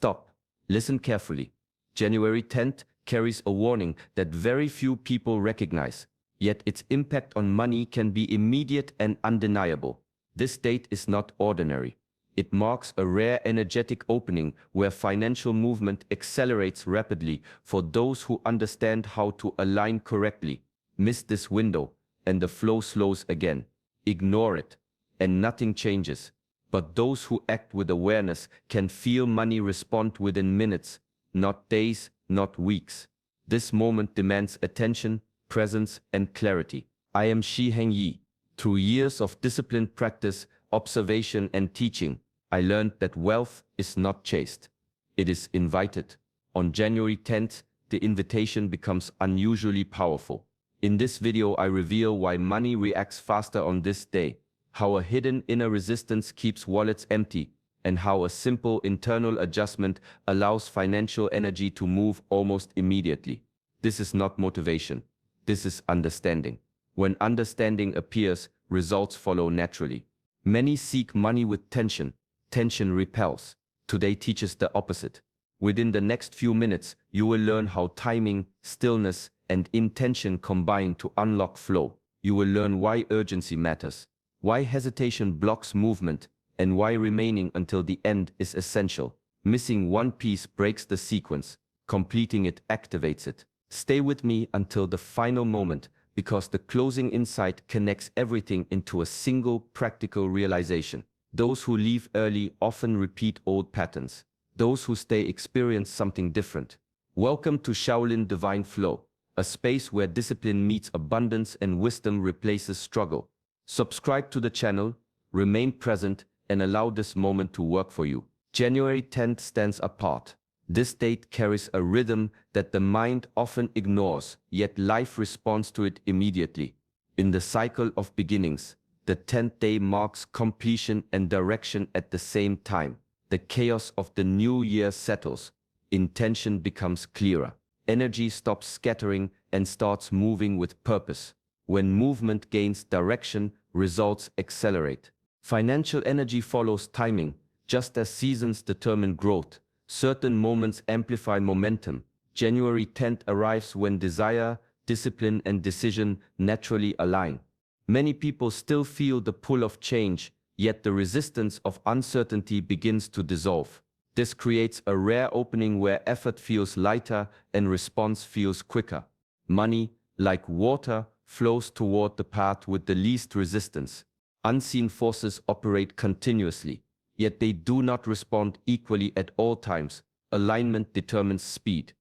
Stop. Listen carefully. January 10th carries a warning that very few people recognize, yet its impact on money can be immediate and undeniable. This date is not ordinary. It marks a rare energetic opening where financial movement accelerates rapidly for those who understand how to align correctly. Miss this window, and the flow slows again. Ignore it, and nothing changes. But those who act with awareness can feel money respond within minutes, not days, not weeks. This moment demands attention, presence, and clarity. I am Shi Heng Yi. Through years of disciplined practice, observation, and teaching, I learned that wealth is not chased. It is invited. On January 10th, the invitation becomes unusually powerful. In this video, I reveal why money reacts faster on this day, how a hidden inner resistance keeps wallets empty, and how a simple internal adjustment allows financial energy to move almost immediately. This is not motivation. This is understanding. When understanding appears, results follow naturally. Many seek money with tension. Tension repels. Today teaches the opposite. Within the next few minutes, you will learn how timing, stillness, and intention combine to unlock flow. You will learn why urgency matters, why hesitation blocks movement, and why remaining until the end is essential. Missing one piece breaks the sequence. Completing it activates it. Stay with me until the final moment, because the closing insight connects everything into a single practical realization. Those who leave early often repeat old patterns. Those who stay experience something different. Welcome to Shaolin Divine Flow, a space where discipline meets abundance and wisdom replaces struggle. Subscribe to the channel, remain present, and allow this moment to work for you. January 10th stands apart. This date carries a rhythm that the mind often ignores, yet life responds to it immediately. In the cycle of beginnings, the 10th day marks completion and direction at the same time. The chaos of the new year settles. Intention becomes clearer. Energy stops scattering and starts moving with purpose. When movement gains direction, results accelerate. Financial energy follows timing. Just as seasons determine growth, certain moments amplify momentum. January 10th arrives when desire, discipline, and decision naturally align. Many people still feel the pull of change, yet the resistance of uncertainty begins to dissolve. This creates a rare opening where effort feels lighter and response feels quicker. Money, like water, flows toward the path with the least resistance. Unseen forces operate continuously, yet they do not respond equally at all times. Alignment determines speed.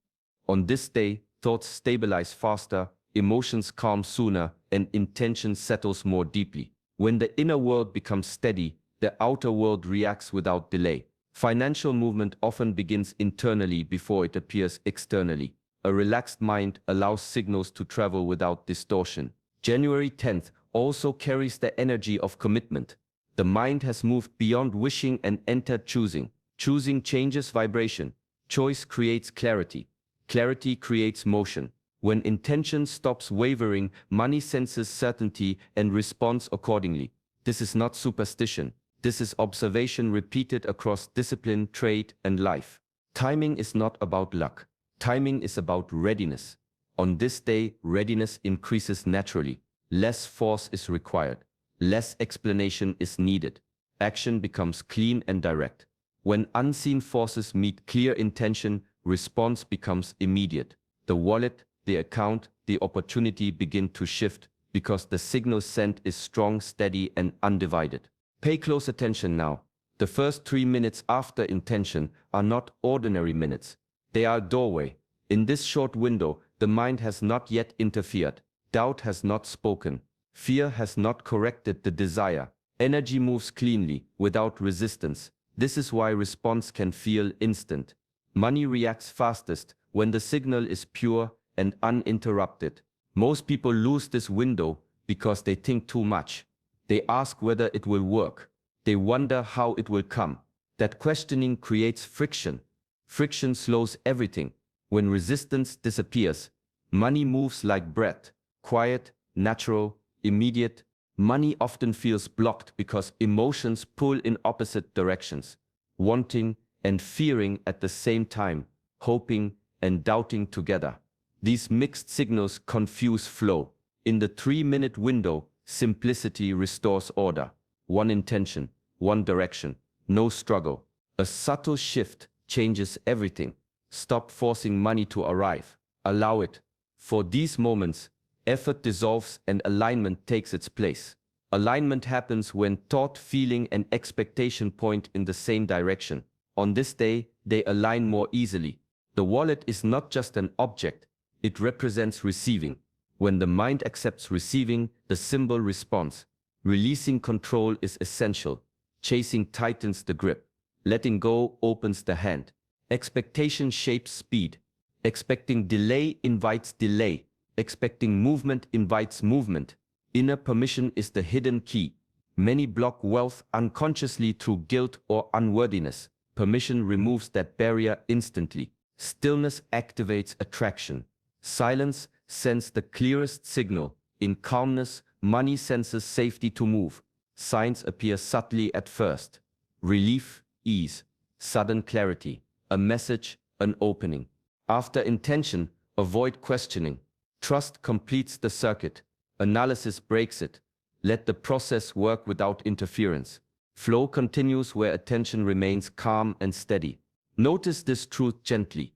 On this day, thoughts stabilize faster, emotions calm sooner, and intention settles more deeply. When the inner world becomes steady, the outer world reacts without delay. Financial movement often begins internally before it appears externally. A relaxed mind allows signals to travel without distortion. January 10th also carries the energy of commitment. The mind has moved beyond wishing and entered choosing. Choosing changes vibration. Choice creates clarity. Clarity creates motion. When intention stops wavering, money senses certainty and responds accordingly. This is not superstition. This is observation repeated across discipline, trade, and life. Timing is not about luck. Timing is about readiness. On this day, readiness increases naturally. Less force is required. Less explanation is needed. Action becomes clean and direct. When unseen forces meet clear intention, response becomes immediate. The wallet, the account, the opportunity begin to shift because the signal sent is strong, steady, and undivided. Pay close attention now. The first 3 minutes after intention are not ordinary minutes. They are a doorway. In this short window, the mind has not yet interfered. Doubt has not spoken. Fear has not corrected the desire. Energy moves cleanly, without resistance. This is why response can feel instant. Money reacts fastest when the signal is pure and uninterrupted. Most people lose this window because they think too much. They ask whether it will work. They wonder how it will come. That questioning creates friction. Friction slows everything. When resistance disappears, money moves like breath, quiet, natural, immediate. Money often feels blocked because emotions pull in opposite directions. Wanting, and fearing at the same time, hoping and doubting together. These mixed signals confuse flow. In the 3-minute window, simplicity restores order. One intention, one direction, no struggle. A subtle shift changes everything. Stop forcing money to arrive. Allow it. For these moments, effort dissolves and alignment takes its place. Alignment happens when thought, feeling, and expectation point in the same direction. On this day, they align more easily. The wallet is not just an object, it represents receiving. When the mind accepts receiving, the symbol responds. Releasing control is essential. Chasing tightens the grip. Letting go opens the hand. Expectation shapes speed. Expecting delay invites delay. Expecting movement invites movement. Inner permission is the hidden key. Many block wealth unconsciously through guilt or unworthiness. Permission removes that barrier instantly. Stillness activates attraction. Silence sends the clearest signal. In calmness, money senses safety to move. Signs appear subtly at first. Relief, ease, sudden clarity. A message, an opening. After intention, avoid questioning. Trust completes the circuit. Analysis breaks it. Let the process work without interference. Flow continues where attention remains calm and steady. Notice this truth gently.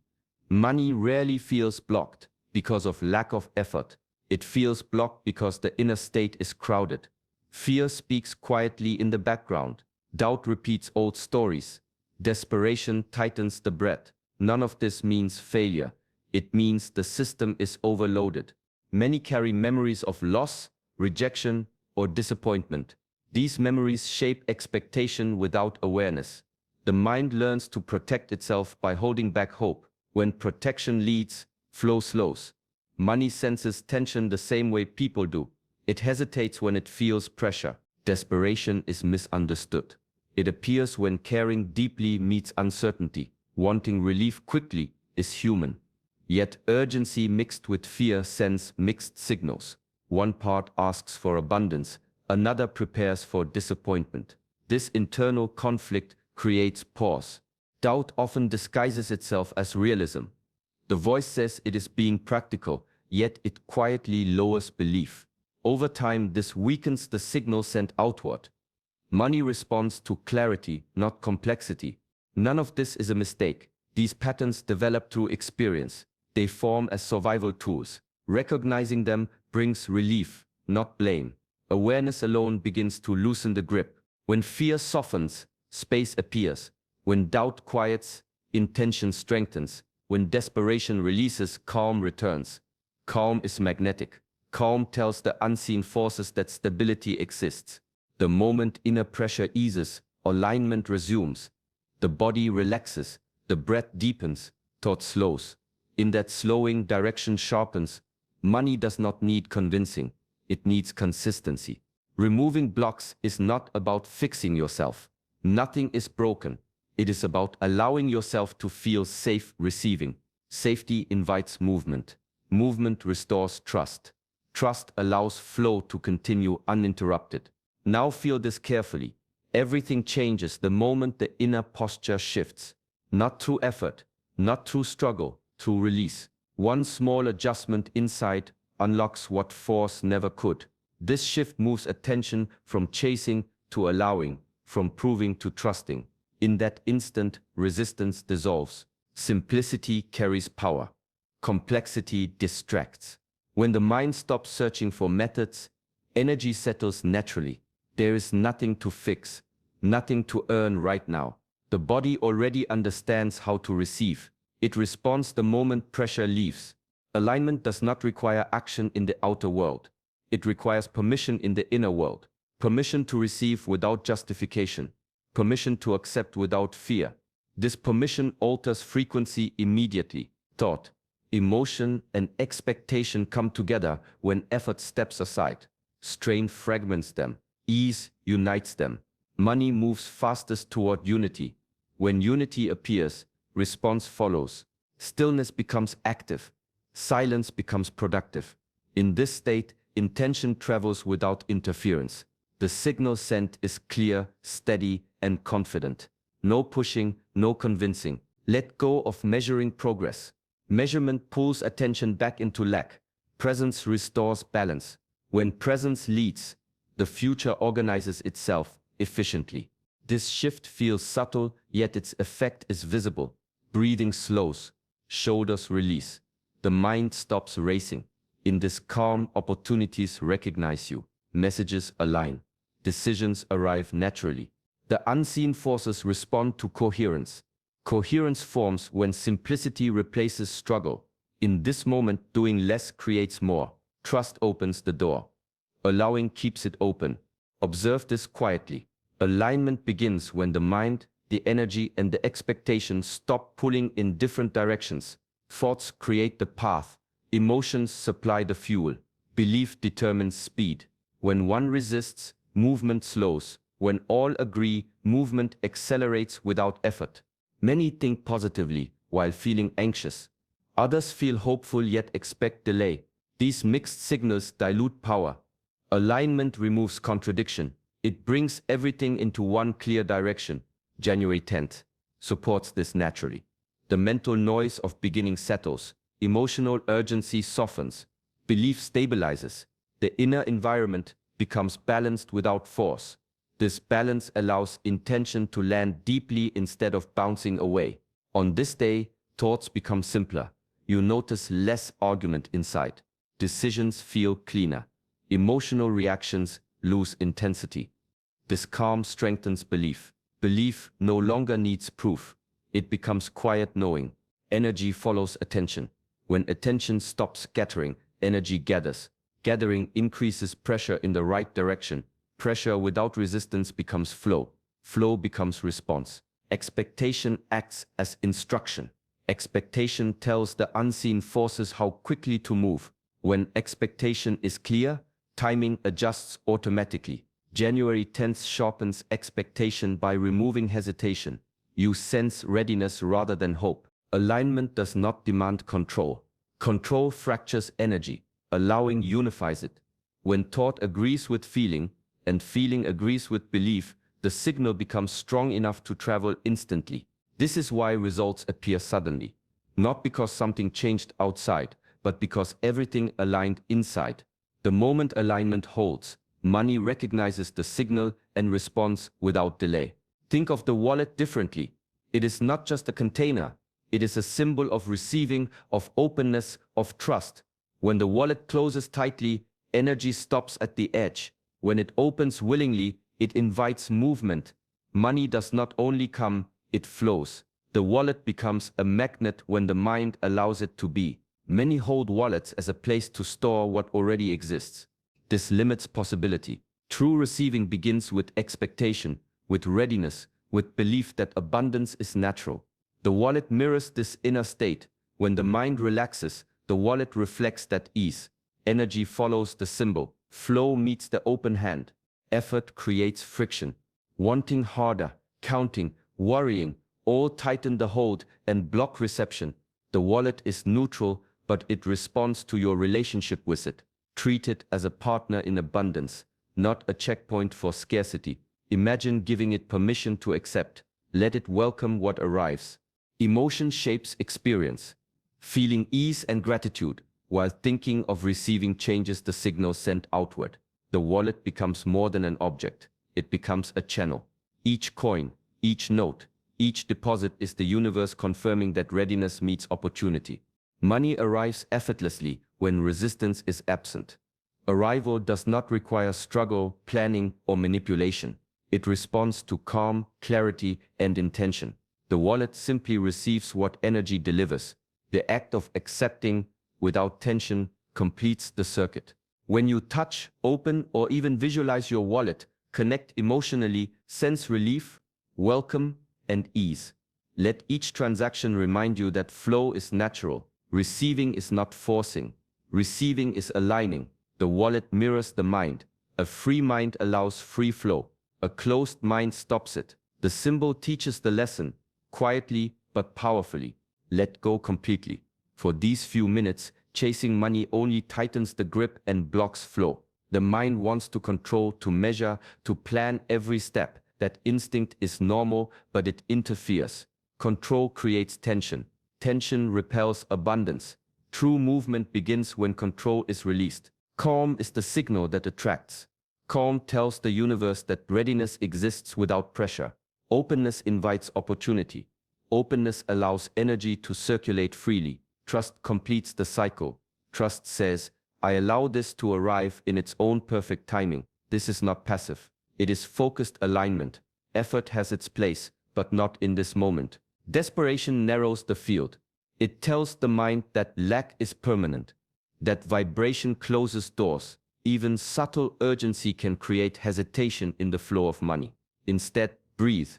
Money rarely feels blocked because of lack of effort. It feels blocked because the inner state is crowded. Fear speaks quietly in the background. Doubt repeats old stories. Desperation tightens the breath. None of this means failure. It means the system is overloaded. Many carry memories of loss, rejection, or disappointment. These memories shape expectation without awareness. The mind learns to protect itself by holding back hope. When protection leads, flow slows. Money senses tension the same way people do. It hesitates when it feels pressure. Desperation is misunderstood. It appears when caring deeply meets uncertainty. Wanting relief quickly is human. Yet urgency mixed with fear sends mixed signals. One part asks for abundance, another prepares for disappointment. This internal conflict creates pause. Doubt often disguises itself as realism. The voice says it is being practical, yet it quietly lowers belief. Over time, this weakens the signal sent outward. Money responds to clarity, not complexity. None of this is a mistake. These patterns develop through experience. They form as survival tools. Recognizing them brings relief, not blame. Awareness alone begins to loosen the grip. When fear softens, space appears. When doubt quiets, intention strengthens. When desperation releases, calm returns. Calm is magnetic. Calm tells the unseen forces that stability exists. The moment inner pressure eases, alignment resumes. The body relaxes, the breath deepens, thought slows. In that slowing, direction sharpens. Money does not need convincing, it needs consistency. Removing blocks is not about fixing yourself. Nothing is broken. It is about allowing yourself to feel safe receiving. Safety invites movement. Movement restores trust. Trust allows flow to continue uninterrupted. Now feel this carefully. Everything changes the moment the inner posture shifts. Not through effort, not through struggle, through release. One small adjustment inside unlocks what force never could. This shift moves attention from chasing to allowing, from proving to trusting. In that instant, resistance dissolves. Simplicity carries power. Complexity distracts. When the mind stops searching for methods, energy settles naturally. There is nothing to fix, nothing to earn right now. The body already understands how to receive. It responds the moment pressure leaves. Alignment does not require action in the outer world. It requires permission in the inner world. Permission to receive without justification. Permission to accept without fear. This permission alters frequency immediately. Thought, emotion, and expectation come together when effort steps aside. Strain fragments them. Ease unites them. Money moves fastest toward unity. When unity appears, response follows. Stillness becomes active. Silence becomes productive. In this state, intention travels without interference. The signal sent is clear, steady, and confident. No pushing, no convincing. Let go of measuring progress. Measurement pulls attention back into lack. Presence restores balance. When presence leads, the future organizes itself efficiently. This shift feels subtle, yet its effect is visible. Breathing slows, shoulders release. The mind stops racing. In this calm, opportunities recognize you. Messages align. Decisions arrive naturally. The unseen forces respond to coherence. Coherence forms when simplicity replaces struggle. In this moment, doing less creates more. Trust opens the door. Allowing keeps it open. Observe this quietly. Alignment begins when the mind, the energy, and the expectation stop pulling in different directions. Thoughts create the path. Emotions supply the fuel. Belief determines speed. When one resists, movement slows. When all agree, movement accelerates without effort. Many think positively while feeling anxious. Others feel hopeful yet expect delay. These mixed signals dilute power. Alignment removes contradiction. It brings everything into one clear direction. January 10th supports this naturally. The mental noise of beginning settles. Emotional urgency softens. Belief stabilizes. The inner environment becomes balanced without force. This balance allows intention to land deeply instead of bouncing away. On this day, thoughts become simpler. You notice less argument inside. Decisions feel cleaner. Emotional reactions lose intensity. This calm strengthens belief. Belief no longer needs proof. It becomes quiet knowing. Energy follows attention. When attention stops scattering, energy gathers. Gathering increases pressure in the right direction. Pressure without resistance becomes flow. Flow becomes response. Expectation acts as instruction. Expectation tells the unseen forces how quickly to move. When expectation is clear, timing adjusts automatically. January 10th sharpens expectation by removing hesitation. You sense readiness rather than hope. Alignment does not demand control. Control fractures energy. Allowing unifies it. When thought agrees with feeling, and feeling agrees with belief, the signal becomes strong enough to travel instantly. This is why results appear suddenly. Not because something changed outside, but because everything aligned inside. The moment alignment holds, money recognizes the signal and responds without delay. Think of the wallet differently. It is not just a container. It is a symbol of receiving, of openness, of trust. When the wallet closes tightly, energy stops at the edge. When it opens willingly, it invites movement. Money does not only come, it flows. The wallet becomes a magnet when the mind allows it to be. Many hold wallets as a place to store what already exists. This limits possibility. True receiving begins with expectation, with readiness, with belief that abundance is natural. The wallet mirrors this inner state. When the mind relaxes, the wallet reflects that ease. Energy follows the symbol. Flow meets the open hand. Effort creates friction. Wanting harder, counting, worrying, all tighten the hold and block reception. The wallet is neutral, but it responds to your relationship with it. Treat it as a partner in abundance, not a checkpoint for scarcity. Imagine giving it permission to accept. Let it welcome what arrives. Emotion shapes experience. Feeling ease and gratitude, while thinking of receiving changes the signal sent outward. The wallet becomes more than an object. It becomes a channel. Each coin, each note, each deposit is the universe confirming that readiness meets opportunity. Money arrives effortlessly when resistance is absent. Arrival does not require struggle, planning, or manipulation. It responds to calm, clarity, and intention. The wallet simply receives what energy delivers. The act of accepting, without tension, completes the circuit. When you touch, open, or even visualize your wallet, connect emotionally, sense relief, welcome, and ease. Let each transaction remind you that flow is natural. Receiving is not forcing. Receiving is aligning. The wallet mirrors the mind. A free mind allows free flow. A closed mind stops it. The symbol teaches the lesson, quietly but powerfully. Let go completely. For these few minutes, chasing money only tightens the grip and blocks flow. The mind wants to control, to measure, to plan every step. That instinct is normal, but it interferes. Control creates tension. Tension repels abundance. True movement begins when control is released. Calm is the signal that attracts. Calm tells the universe that readiness exists without pressure. Openness invites opportunity. Openness allows energy to circulate freely. Trust completes the cycle. Trust says, I allow this to arrive in its own perfect timing. This is not passive. It is focused alignment. Effort has its place, but not in this moment. Desperation narrows the field. It tells the mind that lack is permanent, that vibration closes doors. Even subtle urgency can create hesitation in the flow of money. Instead, breathe,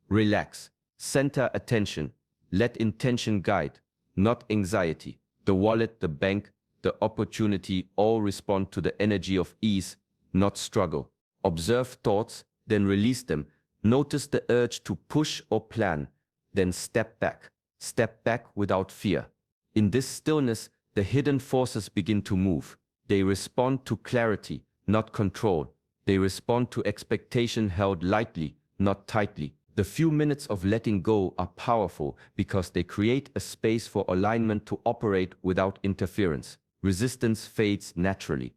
relax, center attention, let intention guide, not anxiety. The wallet, the bank, the opportunity all respond to the energy of ease, not struggle. Observe thoughts, then release them. Notice the urge to push or plan, then step back. Step back without fear. In this stillness, the hidden forces begin to move. They respond to clarity, not control. They respond to expectation held lightly, not tightly. The few minutes of letting go are powerful because they create a space for alignment to operate without interference. Resistance fades naturally.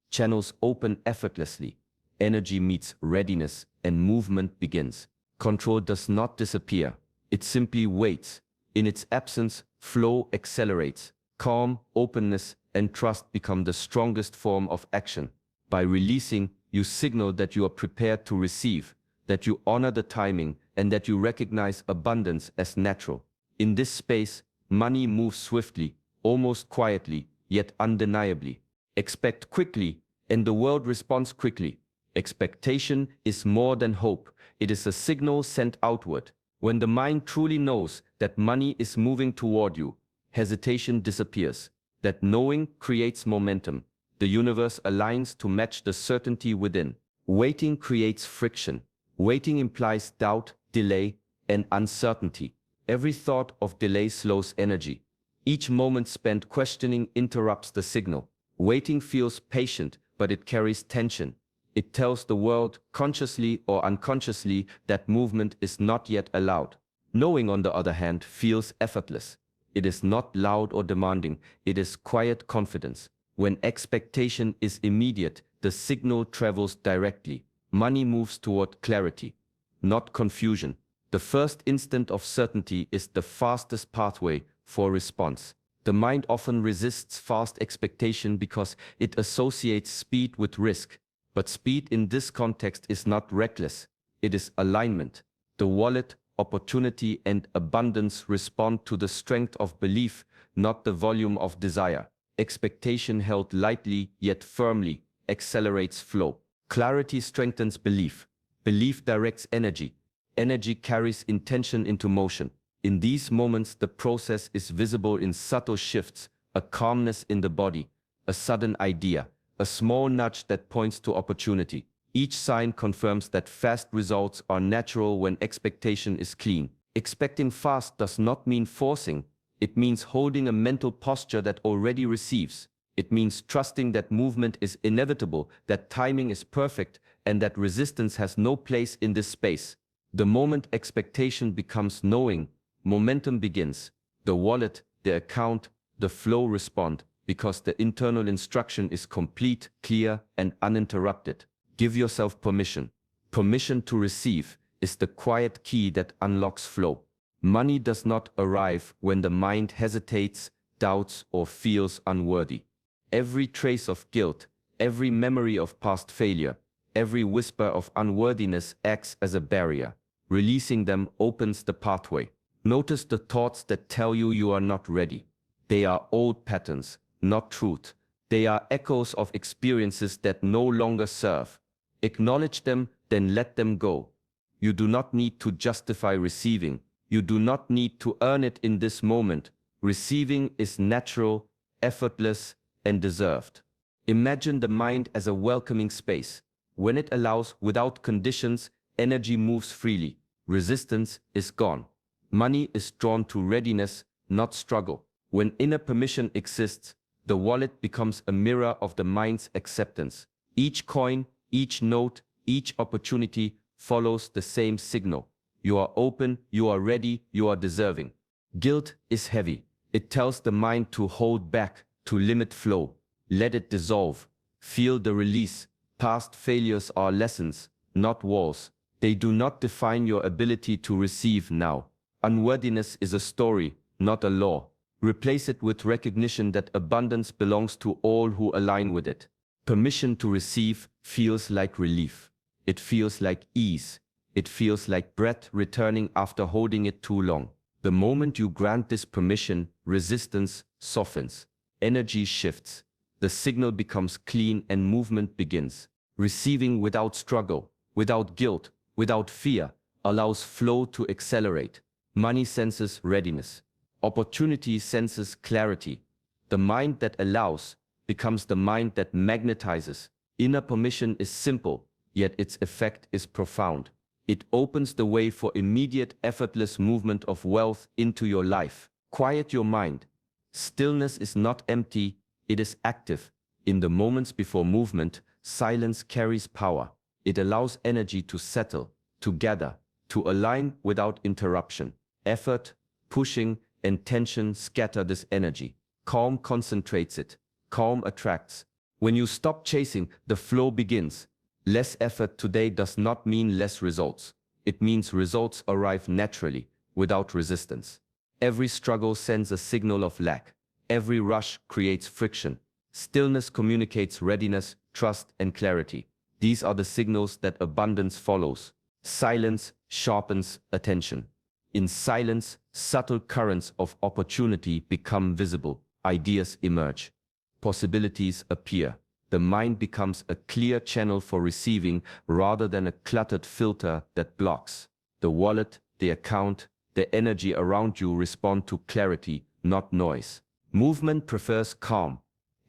Channels open effortlessly. Energy meets readiness and movement begins. Control does not disappear. It simply waits. In its absence, flow accelerates. Calm, openness, and trust become the strongest form of action. By releasing, you signal that you are prepared to receive, that you honor the timing, and that you recognize abundance as natural. In this space, money moves swiftly, almost quietly, yet undeniably. Expect quickly, and the world responds quickly. Expectation is more than hope. It is a signal sent outward. When the mind truly knows that money is moving toward you, hesitation disappears. That knowing creates momentum. The universe aligns to match the certainty within. Waiting creates friction. Waiting implies doubt, delay, and uncertainty. Every thought of delay slows energy. Each moment spent questioning interrupts the signal. Waiting feels patient, but it carries tension. It tells the world, consciously or unconsciously, that movement is not yet allowed. Knowing, on the other hand, feels effortless. It is not loud or demanding, it is quiet confidence. When expectation is immediate, the signal travels directly. Money moves toward clarity, not confusion. The first instant of certainty is the fastest pathway for response. The mind often resists fast expectation because it associates speed with risk. But speed in this context is not reckless. It is alignment. The wallet, opportunity, and abundance respond to the strength of belief, not the volume of desire. Expectation held lightly yet firmly accelerates flow. Clarity strengthens belief. Belief directs energy. Energy carries intention into motion. In these moments, the process is visible in subtle shifts, a calmness in the body, a sudden idea, a small nudge that points to opportunity. Each sign confirms that fast results are natural when expectation is clean. Expecting fast does not mean forcing. It means holding a mental posture that already receives. It means trusting that movement is inevitable, that timing is perfect, and that resistance has no place in this space. The moment expectation becomes knowing, momentum begins. The wallet, the account, the flow respond, because the internal instruction is complete, clear, and uninterrupted. Give yourself permission. Permission to receive is the quiet key that unlocks flow. Money does not arrive when the mind hesitates, doubts, or feels unworthy. Every trace of guilt, every memory of past failure, every whisper of unworthiness acts as a barrier. Releasing them opens the pathway. Notice the thoughts that tell you you are not ready. They are old patterns, not truth. They are echoes of experiences that no longer serve. Acknowledge them, then let them go. You do not need to justify receiving. You do not need to earn it in this moment. Receiving is natural, effortless, and deserved. Imagine the mind as a welcoming space. When it allows without conditions, energy moves freely. Resistance is gone. Money is drawn to readiness, not struggle. When inner permission exists, the wallet becomes a mirror of the mind's acceptance. Each coin, each note, each opportunity follows the same signal. You are open, you are ready, you are deserving. Guilt is heavy. It tells the mind to hold back, to limit flow. Let it dissolve. Feel the release. Past failures are lessons, not walls. They do not define your ability to receive now. Unworthiness is a story, not a law. Replace it with recognition that abundance belongs to all who align with it. Permission to receive feels like relief. It feels like ease. It feels like breath returning after holding it too long. The moment you grant this permission, resistance softens. Energy shifts. The signal becomes clean and movement begins. Receiving without struggle, without guilt, without fear, allows flow to accelerate. Money senses readiness. Opportunity senses clarity. The mind that allows becomes the mind that magnetizes. Inner permission is simple, yet its effect is profound. It opens the way for immediate, effortless movement of wealth into your life. Quiet your mind. Stillness is not empty, it is active. In the moments before movement, silence carries power. It allows energy to settle, to gather, to align without interruption. Effort, pushing, and tension scatter this energy. Calm concentrates it. Calm attracts. When you stop chasing, the flow begins. Less effort today does not mean less results. It means results arrive naturally, without resistance. Every struggle sends a signal of lack. Every rush creates friction. Stillness communicates readiness, trust, and clarity. These are the signals that abundance follows. Silence sharpens attention. In silence, subtle currents of opportunity become visible. Ideas emerge. Possibilities appear. The mind becomes a clear channel for receiving rather than a cluttered filter that blocks. The wallet, the account, the energy around you respond to clarity, not noise. Movement prefers calm.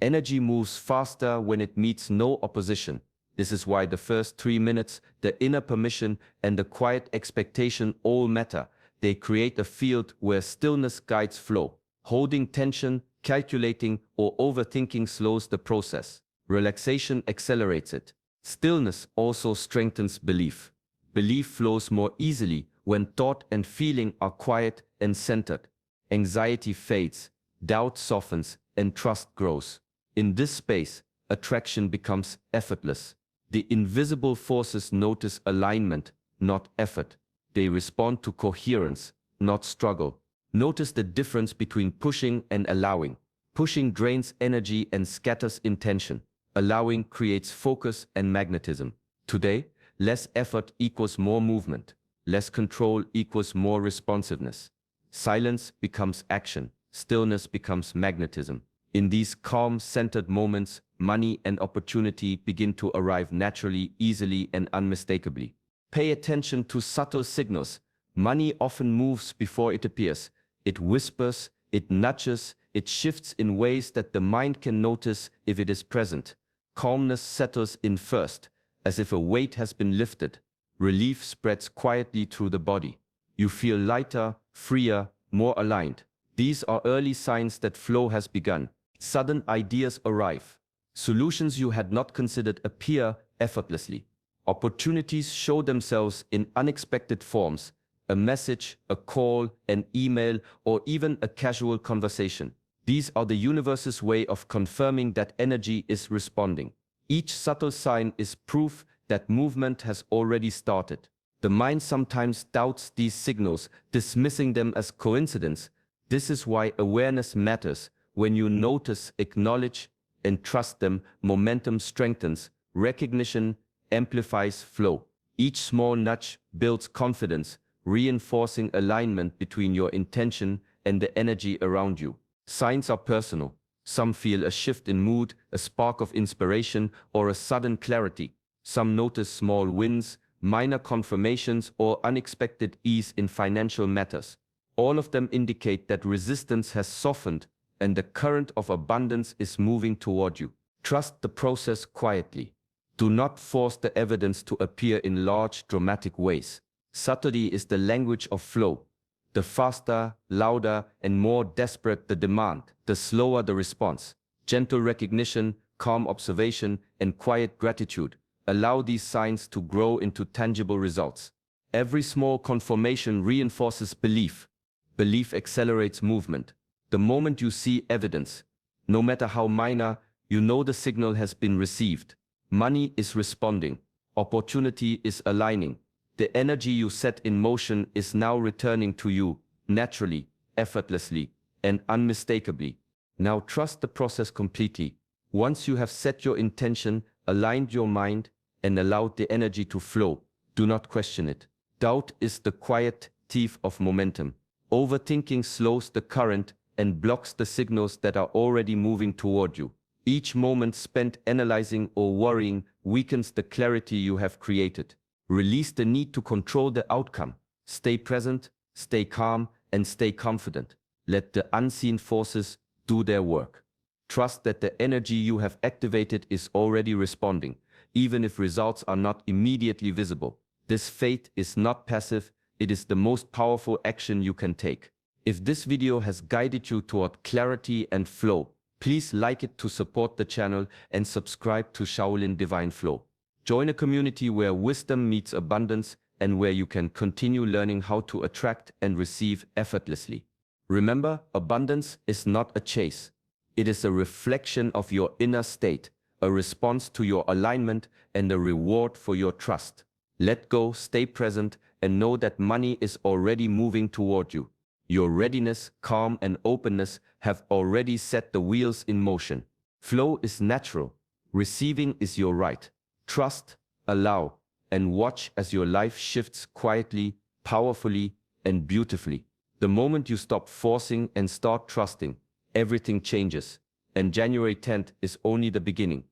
Energy moves faster when it meets no opposition. This is why the first 3 minutes, the inner permission, and the quiet expectation all matter. They create a field where stillness guides flow. Holding tension, calculating, or overthinking slows the process. Relaxation accelerates it. Stillness also strengthens belief. Belief flows more easily when thought and feeling are quiet and centered. Anxiety fades, doubt softens, and trust grows. In this space, attraction becomes effortless. The invisible forces notice alignment, not effort. They respond to coherence, not struggle. Notice the difference between pushing and allowing. Pushing drains energy and scatters intention. Allowing creates focus and magnetism. Today, less effort equals more movement. Less control equals more responsiveness. Silence becomes action. Stillness becomes magnetism. In these calm, centered moments, money and opportunity begin to arrive naturally, easily, and unmistakably. Pay attention to subtle signals. Money often moves before it appears. It whispers, it nudges, it shifts in ways that the mind can notice if it is present. Calmness settles in first, as if a weight has been lifted. Relief spreads quietly through the body. You feel lighter, freer, more aligned. These are early signs that flow has begun. Sudden ideas arrive. Solutions you had not considered appear effortlessly. Opportunities show themselves in unexpected forms. A message, a call, an email, or even a casual conversation. These are the universe's way of confirming that energy is responding. Each subtle sign is proof that movement has already started. The mind sometimes doubts these signals, dismissing them as coincidence. This is why awareness matters. When you notice, acknowledge, and trust them, momentum strengthens. Recognition amplifies flow. Each small nudge builds confidence, reinforcing alignment between your intention and the energy around you. Signs are personal. Some feel a shift in mood, a spark of inspiration, or a sudden clarity. Some notice small wins, minor confirmations, or unexpected ease in financial matters. All of them indicate that resistance has softened and the current of abundance is moving toward you. Trust the process quietly. Do not force the evidence to appear in large, dramatic ways. Subtlety is the language of flow. The faster, louder, and more desperate the demand, the slower the response. Gentle recognition, calm observation, and quiet gratitude Allow these signs to grow into tangible results. Every small confirmation reinforces belief. Belief accelerates movement. The moment you see evidence, no matter how minor, you know the signal has been received. Money is responding. Opportunity is aligning. The energy you set in motion is now returning to you, naturally, effortlessly, and unmistakably. Now trust the process completely. Once you have set your intention, aligned your mind, and allowed the energy to flow, do not question it. Doubt is the quiet thief of momentum. Overthinking slows the current and blocks the signals that are already moving toward you. Each moment spent analyzing or worrying weakens the clarity you have created. Release the need to control the outcome. Stay present, stay calm, and stay confident. Let the unseen forces do their work. Trust that the energy you have activated is already responding, even if results are not immediately visible. This faith is not passive, it is the most powerful action you can take. If this video has guided you toward clarity and flow, please like it to support the channel and subscribe to Shaolin Divine Flow. Join a community where wisdom meets abundance and where you can continue learning how to attract and receive effortlessly. Remember, abundance is not a chase. It is a reflection of your inner state, a response to your alignment, and a reward for your trust. Let go, stay present, and know that money is already moving toward you. Your readiness, calm, and openness have already set the wheels in motion. Flow is natural. Receiving is your right. Trust, allow, and watch as your life shifts quietly, powerfully, and beautifully. The moment you stop forcing and start trusting, everything changes. And January 10th is only the beginning.